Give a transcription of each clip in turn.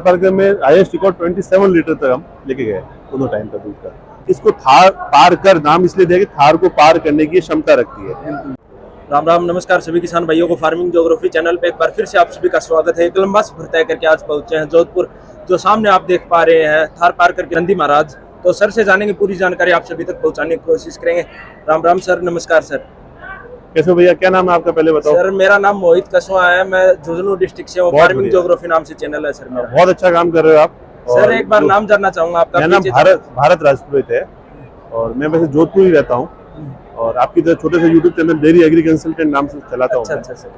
Parker में highest record 27 litre तक हम लेके गए दोनों टाइम का दूध का। इसको थार पार कर नाम इसलिए दिया कि थार को पार करने की क्षमता रखती है। राम राम नमस्कार सभी किसान भाइयों को फार्मिंग ज्योग्राफी चैनल पे एक बार फिर से आप सभी का स्वागत है। एक लंबा सफर तय करके आज पहुंचे हैं जोधपुर। जो सामने आप देख पा रहे हैं थार पार्कर के नंदी महाराज। तो सर से जानेंगे पूरी जानकारी, आप सभी तक पहुंचाने की कोशिश करेंगे। राम राम सर, नमस्कार सर। कैसे भैया, क्या नाम है आपका पहले बताओ? सर मेरा नाम मोहित कसवा है, मैं झुंझुनू डिस्ट्रिक्ट से हूँ। फार्मिंग ज्योग्राफी नाम से चैनल है सर मेरा। बहुत अच्छा काम कर रहे हो आप। सर एक बार नाम जानना चाहूंगा आपका? मेरा नाम भारत राजपुरोहित है और मैं वैसे जोधपुर ही रहता हूँ और आपकी तरह छोटे से YouTube channel dairy agri consultant नाम से चलाता हूँ। अच्छा सर।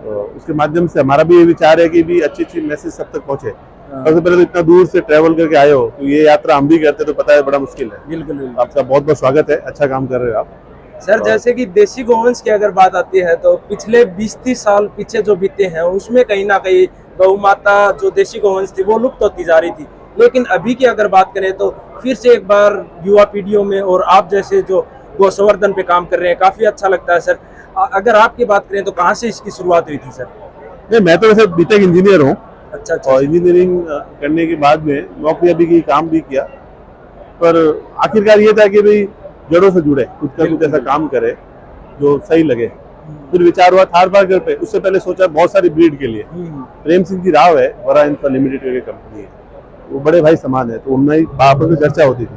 तो उसके माध्यम से हमारा भी ये विचार है कि भी अच्छी मैसेज सब तक पहुंचे। सबसे पहले तो इतना दूर से ट्रैवल करके आए हो, तो ये यात्रा हम भी करते तो पता है बड़ा मुश्किल है। बिल्कुल आपका बहुत बहुत स्वागत है, अच्छा काम कर रहे हो आप सर। जैसे कि देसी गोवंश की अगर बात आती है तो पिछले 20-30 साल पीछे जो बीते हैं उसमें कहीं ना कहीं गौ माता जो देसी गोवंश थी वो लुप्त होती जा रही थी। लेकिन अभी की अगर बात करें तो फिर से एक बार युवा पीढ़ियों में और आप जैसे जो गौ संवर्धन पे काम कर रहे हैं, काफी अच्छा लगता है सर। अगर आपकी बात करें तो कहाँ से इसकी शुरुआत हुई थी सर? नहीं, मैं तो वैसे बीटेक इंजीनियर हूँ। अच्छा। और इंजीनियरिंग करने के बाद में नौकरी भी की, काम भी किया, पर आखिरकार ये था कि भाई जड़ों से जुड़े, खुद का कुछ ऐसा काम करे जो सही लगे। फिर विचार हुआ थार पार्कर पे। उससे पहले सोचा बहुत सारी ब्रीड के लिए। प्रेम सिंह जी राव है, बड़ा इंफ्रा लिमिटेड करके कंपनी है, वो बड़े भाई समान है, तो उनमें आपस में चर्चा होती थी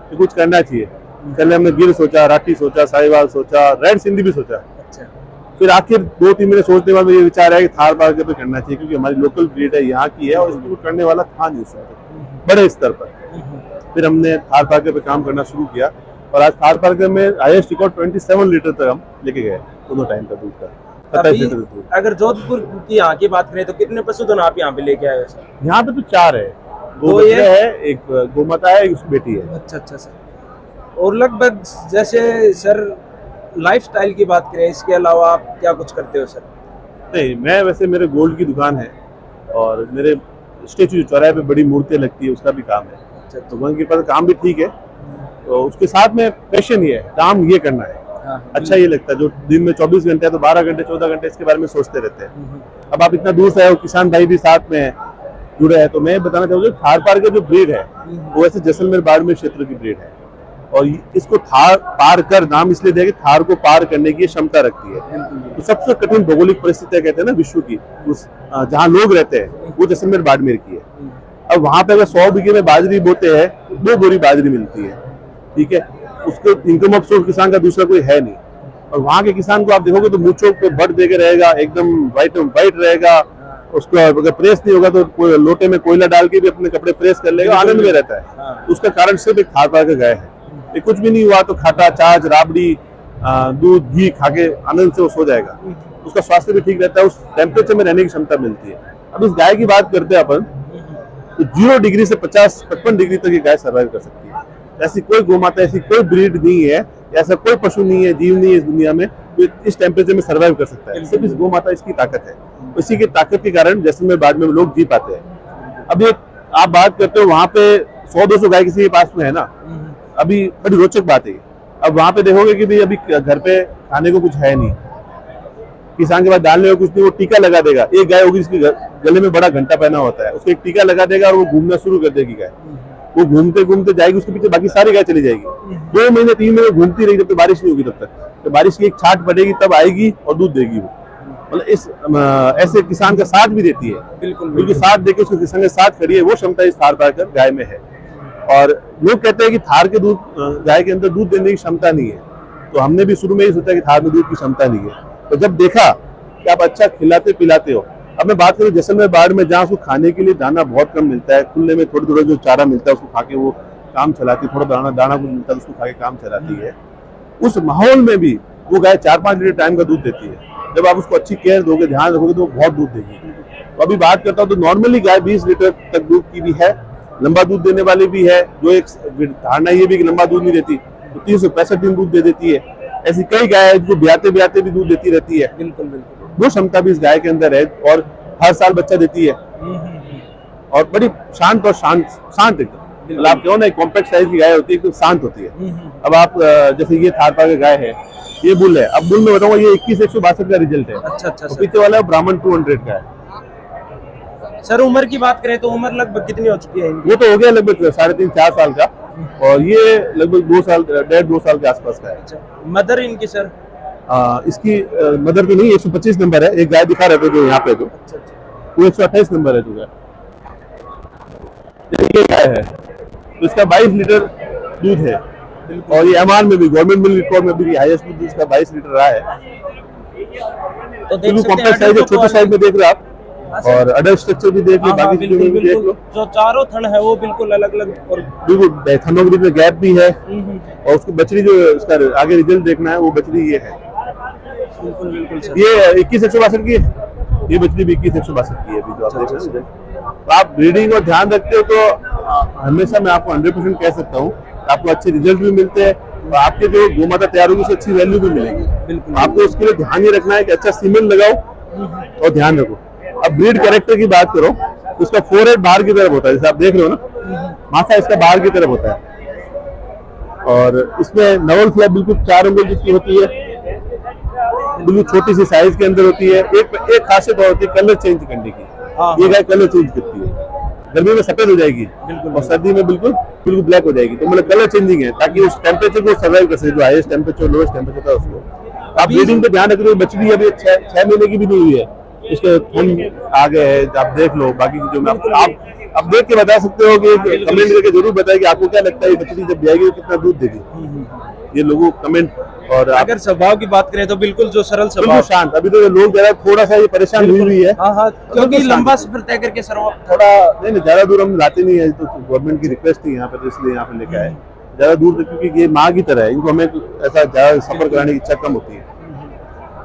कि कुछ करना चाहिए। पहले हमने गिर सोचा, राठी सोचा, साहिवाल सोचा, रेड सिंधी भी सोचा। फिर आखिर 2-3 महीने सोचने के बाद ये विचार है कि थार पार्कर पे करना चाहिए, क्योंकि हमारी लोकल ब्रीड है, यहाँ की है और इसको करने वाला था नहीं उसमें बड़े स्तर पर। फिर हमने थार पार्कर पे काम करना शुरू किया और आज थार पार्कर में हाईएस्ट रिकॉर्ड 27 लीटर तक हम लेके गए दोनों टाइम का दूध का। 27 लीटर दूध। अगर जोधपुर की यहाँ की बात करें तो कितने पशुधन आप यहाँ पे लेके आए हो सर? यहाँ पे तो 4 है, 2 बच्चे है, एक गोमाता है, एक उसकी बेटी है। अच्छा सर। और लगभग जैसे सर लाइफस्टाइल की बात करें, इसके अलावा आप क्या कुछ करते हो सर? नहीं, मैं वैसे मेरे गोल्ड की दुकान है और मेरे स्टेचू चौराहे पे बड़ी मूर्तियाँ लगती है, उसका भी काम है। अच्छा, तो भगवान के पास काम भी ठीक है, तो उसके साथ में पैशन ये है, काम ये करना है। अच्छा ये लगता है, जो दिन में 24 घंटे है तो 12 घंटे 14 घंटे इसके बारे में सोचते रहते हैं। अब आप इतना दूर से आए हो, किसान भाई भी साथ में जुड़े हैं, तो मैं बताना चाहूँगा थार पार्कर जो ब्रीड है वो वैसे जैसलमेर बाड़मेर क्षेत्र की ब्रीड है और इसको थार पार कर नाम इसलिए दिया कि थार को पार करने की क्षमता रखती है। तो सबसे कठिन भौगोलिक परिस्थितियां कहते हैं ना विश्व की, उस जहाँ लोग रहते हैं वो जैसलमेर बाड़मेर की है। अब वहां पे अगर 100 बीघे में बाजरी बोते हैं 2 बोरी बाजरी मिलती है, ठीक है। उसको इनकम ऑफ सोर्स किसान का दूसरा कोई है नहीं। और वहाँ के किसान को आप देखोगे तो मूंछों पे बट देके रहेगा, एकदम वाइट रहेगा। उसको अगर प्रेस नहीं होगा तो लोटे में कोयला डाल के भी अपने कपड़े प्रेस कर लेगा, आनंद में रहता है। उसका कारण सिर्फ एक थार पार्कर गाय है। ये कुछ भी नहीं हुआ तो खाटा, छाछ, राबड़ी, दूध, घी खा के आनंद से वो सो जाएगा। उसका स्वास्थ्य भी ठीक रहता है, उस टेम्परेचर में रहने की क्षमता मिलती है। अब इस गाय की बात करते हैं अपन, तो 0 डिग्री से 50-55 डिग्री तक ये गाय सर्वाइव कर सकती है। ऐसी कोई गोमाता, ऐसी कोई ब्रीड नहीं है, ऐसा कोई पशु नहीं है, जीव नहीं है इस दुनिया में जो इस टेम्परेचर में सर्वाइव कर सकता है। सिर्फ इस गोमाता इसकी ताकत है, इसी की ताकत के कारण जैसलमेर बाड़मेर में लोग जी पाते हैं। अब ये आप बात करते हो वहां पे 100-200 गाय किसी के पास में है ना, अभी बड़ी रोचक बात है। अब वहां पे देखोगे कि भाई अभी घर पे खाने को कुछ है नहीं, किसान के पास डालने को कुछ नहीं, वो टीका लगा देगा। एक गाय होगी जिसके गले में बड़ा घंटा पहना होता है, उसको एक टीका लगा देगा और वो घूमना शुरू कर देगी गाय। वो घूमते घूमते जाएगी, उसके पीछे बाकी सारी गाय चली जाएगी। 2 महीने 3 महीने घूमती रहेगी, जब तक बारिश नहीं होगी तब तक। तो बारिश की एक छाट पड़ेगी तब आएगी और दूध देगी वो। मतलब इस ऐसे किसान का साथ भी देती है, बिल्कुल साथ देके उसके किसान के साथ खड़ी है। वो क्षमता इस थार पार्कर गाय में है। और लोग कहते हैं कि थार के दूध गाय के अंदर दूध देने की क्षमता नहीं है, तो हमने भी शुरू में ही सोचा कि थार में दूध की क्षमता नहीं है। तो जब देखा कि आप अच्छा खिलाते पिलाते हो। अब मैं बात करूँ जैसलमेर बाड़मेर में, जहाँ उसको खाने के लिए दाना बहुत कम मिलता है, खुले में थोड़ा जो चारा मिलता है उसको खा के वो काम चलाती है, थोड़ा दाना कुछ मिलता है उसको खा के काम चलाती है। उस माहौल में भी वो गाय 4-5 लीटर टाइम का दूध देती है। जब आप उसको अच्छी केयर दोगे, ध्यान रखोगे तो वो बहुत दूध देगी। तो अभी बात करता हूँ तो नॉर्मली गाय 20 लीटर तक दूध की भी है, लंबा दूध देने वाली भी है। जो एक धारणा ये भी कि लंबा दूध नहीं देती, तो 365 दिन दूध दे देती है। ऐसी कई गाय है जो ब्याते भी दूध देती रहती है। बिल्कुल वो क्षमता भी इस गाय के अंदर है और हर साल बच्चा देती है और बड़ी शांत शांत एकदम। आप क्यों ना कॉम्पैक्ट साइज की गाय होती है, एकदम शांत होती है। अब आप जैसे ये थार पार्कर गाय है, ये बुल है। अब बुल में बताऊंगा ये 21,162 का रिजल्ट है। अच्छा। तो पीछे वाला ब्राह्मण 200 का है। सर उम्र की बात करें तो उम्र लगभग कितनी हो चुकी है इनकी? वो तो हो गया लगभग 3.5-4 साल का, और ये लगभग 1.5-2 साल के आसपास का है। अच्छा, मदर इनकी सर? इसकी मदर तो नहीं, 125 नंबर है। एक गाय दिखा रहे थे जो यहाँ पे, तो अच्छा अच्छा। वो 128 नंबर है जो गाय। ये गाय है तो इसका 22 लीटर दूध है, और ये एमआर में भी, गवर्नमेंट मिल्क रिकॉर्ड में भी हाईएस्ट दूध इसका 22 लीटर रहा है। तो देख सकते कॉम्पैक्ट साइज है, छोटे साइज में देख रहे हो आप, और अडल्ट स्ट्रक्चर भी देख लो, बाकी चीजों में भी देख लो। जो चारों थन है वो बिल्कुल अलग अलग, और बिल्कुल थनों के बीच में गैप भी है, और उसकी बछड़ी जो इसका आगे रिजल्ट देखना है, वो बछड़ी ये है। बिल्कुल बिल्कुल सर। ये 2162 की है, ये बछड़ी भी 2162 की है अभी जो आप देख रहे हैं। तो आप ब्रीडिंग और ध्यान रखते हो तो हमेशा मैं आपको 100% कह सकता हूँ, आपको अच्छे रिजल्ट भी मिलते हैं, और आपके जो गोमाता तैयार होगी उससे अच्छी वैल्यू भी मिलेगी। बिल्कुल। आपको उसके लिए ध्यान ये रखना है कि अच्छा सीमेंट लगाओ और ध्यान रखो। अब ब्रीड कैरेक्टर की बात करो तो उसका फोरहेड बाहर की तरफ होता है, जैसे आप देख रहे हो ना, माथा इसका बाहर की तरफ होता है, और इसमें नवल फ्लैप बिल्कुल 4 अंगुल जितनी होती है, बिल्कुल छोटी सी साइज के अंदर होती है। एक खासियत और होती है कलर चेंज करने की, ये गाय कलर चेंज करती है, गर्मी में सफेद हो जाएगी और सर्दी में बिल्कुल बिल्कुल ब्लैक हो जाएगी। तो मतलब कलर चेंजिंग है ताकि उस टेम्परेचर को सर्वाइव कर सके, जो हाईएस्ट टेम्परेचर लोएस्ट टेम्परेचर था उसको। आप ब्रीडिंग पे ध्यान रख रहे हो, बछड़ी अभी 6 महीने की भी नहीं हुई है, इसके थन आ गए हैं, आप देख लो। बाकी चीजों में आप देख के बता सकते हो कि कमेंट करके जरूर बताएं कि आपको क्या लगता है ये बछड़ी जब जाएगी तो कितना दूध देगी। ये लोगों कमेंट। और अगर स्वभाव की बात करें तो बिल्कुल जो सरल स्वभाव, शांत। अभी तो लोग जरा थोड़ा सा ये परेशान हुई है, हाँ, क्योंकि लंबा सफर तय करके सर थोड़ा नहीं ज्यादा दूर हम लाते नहीं है, तो गवर्नमेंट की रिक्वेस्ट थी यहाँ पे, तो इसलिए यहाँ पे लेके आए ज्यादा दूर तक, क्योंकि ये माँ की तरह है, इनको हमें ऐसा ज्यादा सफर कराने की इच्छा कम होती है।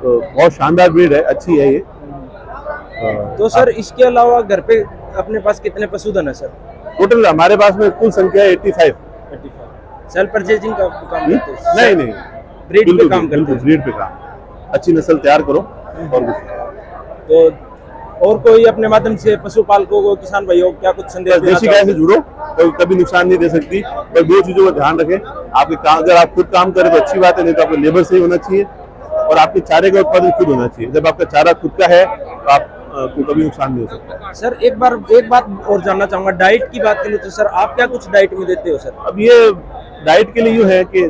तो बहुत शानदार ब्रीड है, अच्छी है ये। तो सर इसके अलावा घर पे अपने पास कितने पशुधन है सर? टोटल हमारे पास में कुल संख्या 85। सेल्फ परचेजिंग का काम करते हैं? नहीं, ब्रीड पे काम करते हैं। ब्रीड पे काम, अच्छी नस्ल तैयार करो और कुछ। तो और कोई अपने माध्यम से पशुपालकों को, किसान भाइयों को क्या कुछ संदेश देना देसी गाय से जुड़ो, तो कभी नुकसान नहीं दे सकती, पर 2 चीजों का ध्यान रखें। आपके काम, अगर आप खुद काम करें तो अच्छी बात है, नहीं तो आपको लेबर सही होना चाहिए, और आपके चारे का उत्पादन खुद होना चाहिए। जब आपका चारा खुद का है तो आपको कभी नुकसान नहीं हो सकता है। सर एक बात और जानना चाहूंगा, डाइट की बात करें तो सर आप क्या कुछ डाइट में देते हो सर? अब ये डाइट के लिए यूँ है कि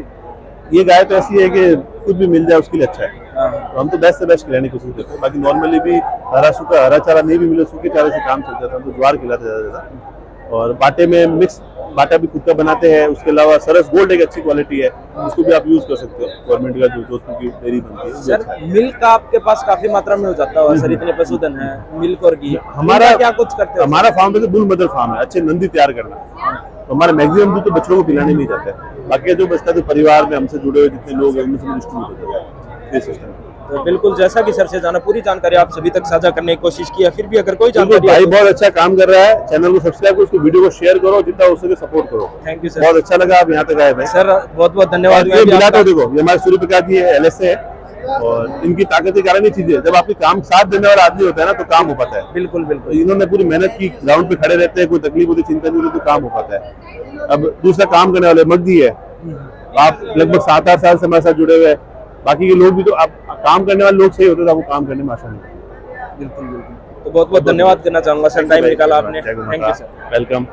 ये गाय तो ऐसी है कि खुद भी मिल जाए उसके लिए अच्छा है, तो हम तो बेस्ट से बेस्ट खिलाने की कोशिश करते हैं। बाकी नॉर्मली भी हरा चारा नहीं भी मिले, सूखे चारे से काम चल जाता है, तो ज्वार खिलाते ज्यादा। और बाटे में मिक्स बाटा भी खुद का बनाते हैं। उसके अलावा सरस गोल्ड एक अच्छी क्वालिटी है, उसको भी आप यूज कर सकते हो। गवर्नमेंट का जो जोधपुर की डेयरी बनती है सर, मिल्क आपके पास काफी मात्रा में हो जाता है सर, इतने पशुधन है, मिल्क और घी हमारा क्या कुछ करते हो? हमारा फार्म है बुल मदर फार्म है, अच्छे नंदी तैयार करना, तो हमारा मैक्सिमम दूध तो बच्चों को पिलाने नहीं जाता है। बाकी जो बचता है तो परिवार में हमसे जुड़े हुए जितने लोग हैं उनमें डिस्ट्रीब्यूट हो जाता है सिस्टम। तो बिल्कुल जैसा कि सर से जाना, पूरी जानकारी आप सभी तक साझा करने की कोशिश की है। फिर भी अगर कोई जानकारी, भाई बहुत अच्छा काम कर रहा है, चैनल को सब्सक्राइब करो, उसको वीडियो को शेयर करो, जितना हो सके सपोर्ट करो। थैंक यू सर, बहुत अच्छा लगा आप यहाँ तक आए भाई। सर बहुत बहुत धन्यवाद। ये मिला तो देखो, ये हमारे सूर्य प्रकाश जी LS से है, और इनकी ताकत के कारण ये चीजें, जब आपके काम साथ देने वाला आदमी होता है ना तो काम हो पाता है। बिल्कुल बिल्कुल, इन्होंने पूरी मेहनत की, ग्राउंड पे खड़े रहते हैं, कोई तकलीफ होती चिंता नहीं होती तो काम हो पाता है। अब दूसरा काम करने वाले मगदी है, आप लगभग 7-8 साल से हमारे साथ जुड़े हुए हैं। बाकी के लोग भी, तो आप काम करने वाले लोग सही होते तो आपको काम करने में आसानी होती है। बिल्कुल बिल्कुल। तो बहुत बहुत धन्यवाद करना चाहूंगा सर, टाइम निकाला आपने। Thank you sir, welcome.